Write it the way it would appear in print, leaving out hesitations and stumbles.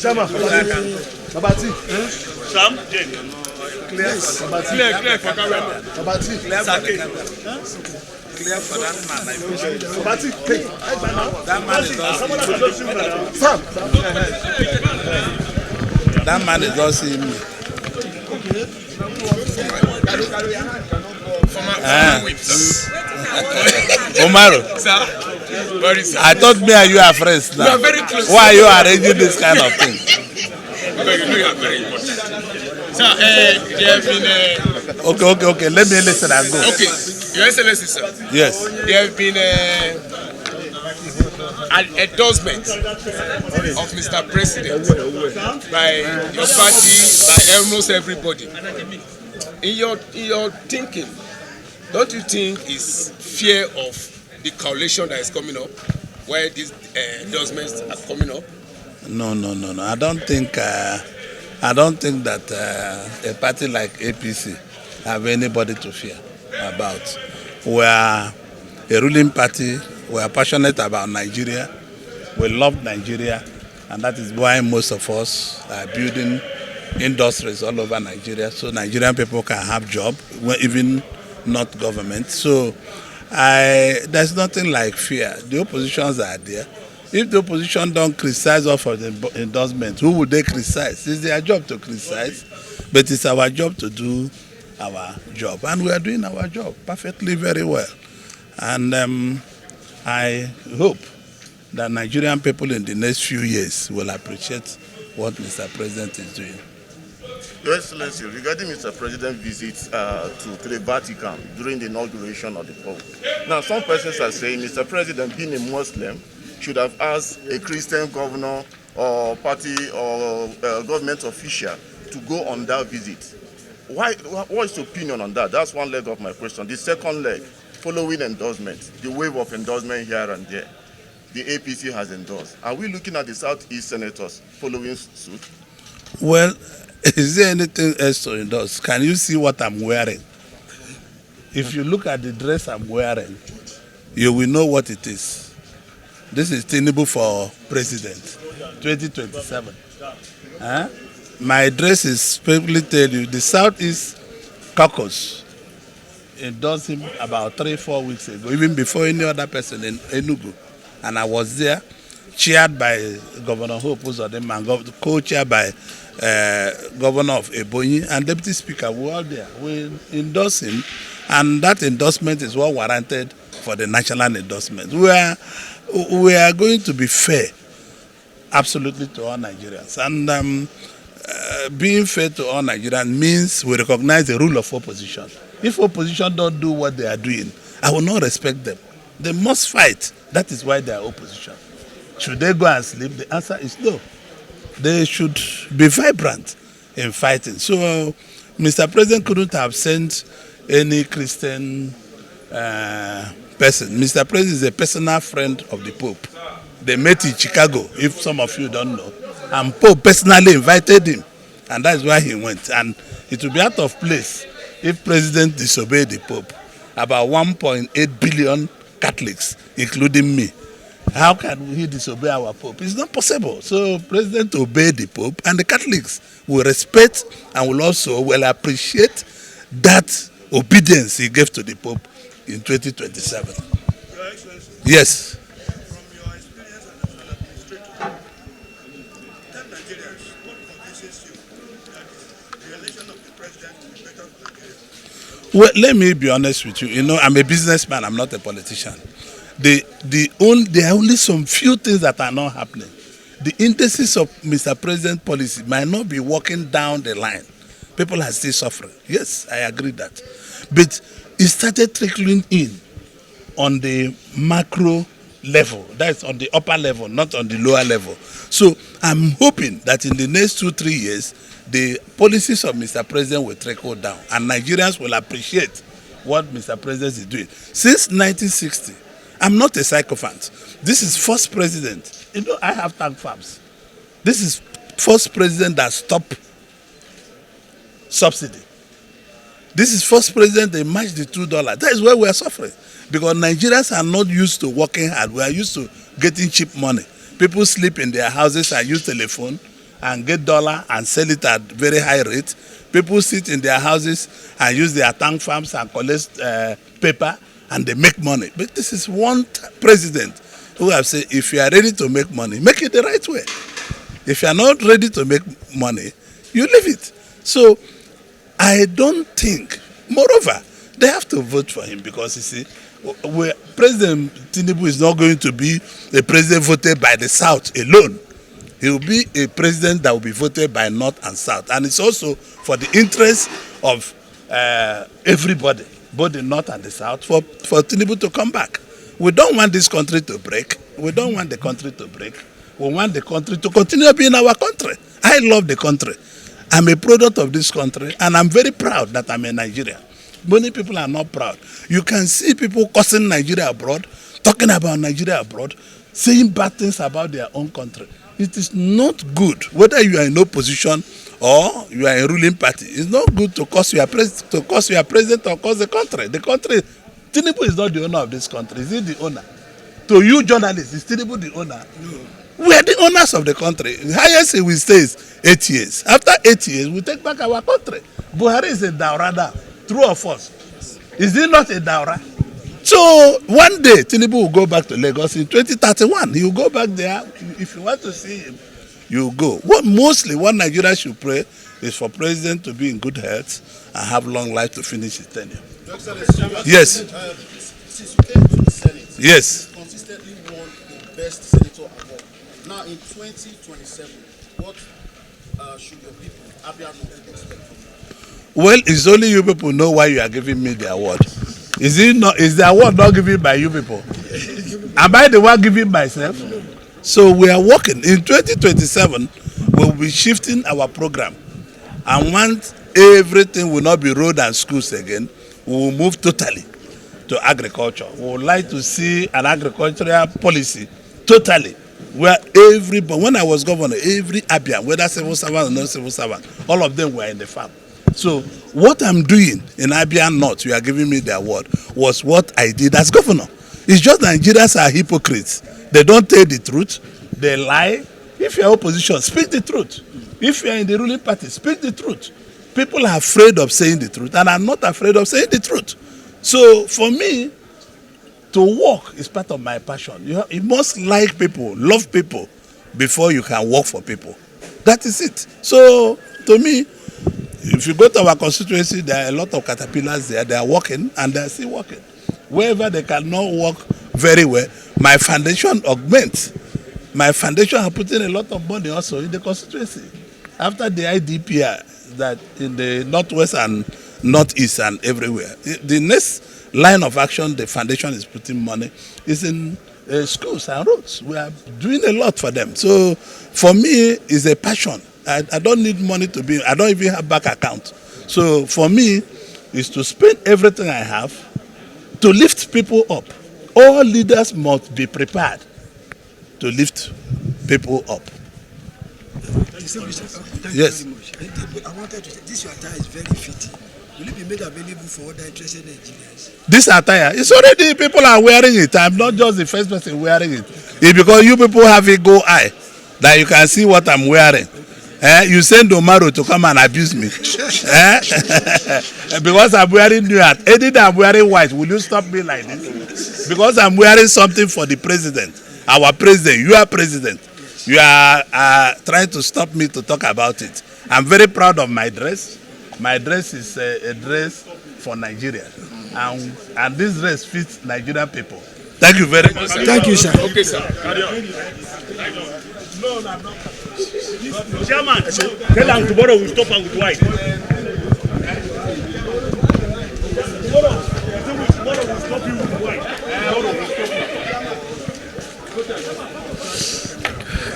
Shama, Babati. Sam? Clear for camera. Babati. Clear for that man. Babati, That man is Sam. That man is not seeing me. Omaro, I thought me and you are friends now. very close. Why are you arranging this kind of thing? Because you know you are very important. Sir, there have been... Okay. Let me listen and go. okay, Your Excellency, sir. Yes. There have been an endorsement of Mr. President by your party, by almost everybody. In your thinking, don't you think it's fear of the coalition that is coming up, where these endorsements are coming up? No. I don't think that a party like APC have anybody to fear about. We are a ruling party. We are passionate about Nigeria. We love Nigeria, and that is why most of us are building industries all over Nigeria, so Nigerian people can have jobs, even not government. So there's nothing like fear. The oppositions are there. If the opposition don't criticize us for the endorsement, who would they criticize? It's their job to criticize, but it's our job to do our job, and we are doing our job perfectly very well. And I hope that Nigerian people in the next few years will appreciate what Mr. President is doing. Your Excellency, regarding Mr. President's visit to the Vatican during the inauguration of the Pope. Now, some persons are saying Mr. President, being a Muslim, should have asked a Christian governor or party or government official to go on that visit. What is your opinion on that? That's one leg of my question. The second leg, following endorsement, the wave of endorsement here and there, the APC has endorsed. Are we looking at the Southeast senators following suit? Well, is there anything else to endorse? Can you see what I'm wearing? If you look at the dress I'm wearing, you will know what it is. This is Tinubu for president, 2027. My dress is specifically tell you, the Southeast Caucus endorsed him about 3-4 weeks ago, even before any other person in Enugu. And I was there, chaired by Governor Hope Uzodinma and co-chaired by Governor of Ebonyi and Deputy Speaker. We were all there. We endorsed him, and that endorsement is what warranted for the national endorsement. We are going to be fair, absolutely, to all Nigerians. And being fair to all Nigerians means we recognize the rule of opposition. If opposition don't do what they are doing, I will not respect them. They must fight. That is why they are opposition. Should they go and sleep? The answer is no. They should be vibrant in fighting. So Mr. President couldn't have sent any Christian person. Mr. President is a personal friend of the Pope. They met in Chicago, if some of you don't know. And Pope personally invited him. And that's why he went. And it will be out of place if President disobeyed the Pope. About 1.8 billion Catholics, including me. How can he disobey our Pope? It's not possible. So President obeyed the Pope, and the Catholics will respect and will also appreciate that obedience he gave to the Pope in 2027. Your Excellency. Yes. From your experience as national administrator, tell Nigerians what convinces you that the election of the president will be better for Nigeria. Well, let me be honest with you. You know, I'm a businessman. I'm not a politician. There are only some few things that are not happening. The indices of Mr. President's policy might not be walking down the line. People are still suffering. Yes, I agree that. But it started trickling in on the macro level. That's on the upper level, not on the lower level. So I'm hoping that in the next 2-3 years, the policies of Mr. President will trickle down and Nigerians will appreciate what Mr. President is doing. Since 1960, I'm not a sycophant. This is first president. You know, I have tank farms. This is first president that stopped subsidy. This is first president, they matched the $2. That is why we are suffering. Because Nigerians are not used to working hard. We are used to getting cheap money. People sleep in their houses and use telephone and get dollar and sell it at very high rate. People sit in their houses and use their tank farms and collect paper and they make money. But this is one president who have said, if you are ready to make money, make it the right way. If you are not ready to make money, you leave it. So I don't think, moreover, they have to vote for him because you see, President Tinubu is not going to be a president voted by the South alone. He will be a president that will be voted by North and South. And it's also for the interest of everybody, both the North and the South, for Tinubu to come back. We don't want this country to break. We don't want the country to break. We want the country to continue being our country. I love the country. I'm a product of this country, and I'm very proud that I'm a Nigerian. Many people are not proud. You can see people cursing Nigeria abroad, talking about Nigeria abroad, saying bad things about their own country. It is not good, whether you are in opposition or you are a ruling party. It's not good to curse your president or curse the country. The country, Tinubu is not the owner of this country. Is he the owner? To you journalists, is Tinubu the owner? No. We are the owners of the country. The highest he will stay is 8 years. After 8 years, we take back our country. Buhari is a Daurada. True or false? Is he not a Daura? So one day, Tinubu will go back to Lagos in 2031. He will go back there. If you want to see him, you will go. Mostly, what Nigeria should pray is for president to be in good health and have long life to finish his tenure. Yes. Since you came to the Senate, yes. you consistently won the best senator award. Now in 2027, what should your people, Abia North, expect from you? Well, it's only you people know why you are giving me the award. Is the award not given by you people? Am I the one giving myself? So we are working. In 2027, we will be shifting our program. And once everything will not be road and schools again, we will move totally to agriculture. We would like to see an agricultural policy totally, where everybody, when I was governor, every Abian, whether civil servant or non civil servant, all of them were in the farm. So what I'm doing in Abia North, you are giving me the award, was what I did as governor. It's just Nigerians are hypocrites. They don't tell the truth. They lie. If you're opposition, speak the truth. If you're in the ruling party, speak the truth. People are afraid of saying the truth, and I'm not afraid of saying the truth. So for me, to work is part of my passion. You must like people, love people, before you can work for people. That is it. So to me, if you go to our constituency, there are a lot of caterpillars there. They are working and they are still working. Wherever they cannot work very well, my foundation augments. My foundation are putting a lot of money also in the constituency. After the IDPR, that in the northwest and northeast and everywhere, the next line of action the foundation is putting money is in schools and roads. We are doing a lot for them. So for me, it's a passion. I don't need money to be, I don't even have bank account. So for me, is to spend everything I have to lift people up. All leaders must be prepared to lift people up. Yes. Very much. I wanted to say, this your attire is very fitting. Will it be made available for other interested Nigerians? This attire, it's already, people are wearing it. I'm not just the first person wearing it. It's because you people have a go eye that you can see what I'm wearing. You send Omaro to come and abuse me. Because I'm wearing new hat. Anything I'm wearing white, will you stop me like this? Because I'm wearing something for the president. Our president, you are president. You are trying to stop me to talk about it. I'm very proud of my dress. My dress is a dress for Nigeria. And this dress fits Nigerian people. Thank you very much. Thank you, sir. Okay, sir. Chairman, tell them tomorrow we'll stop her with white.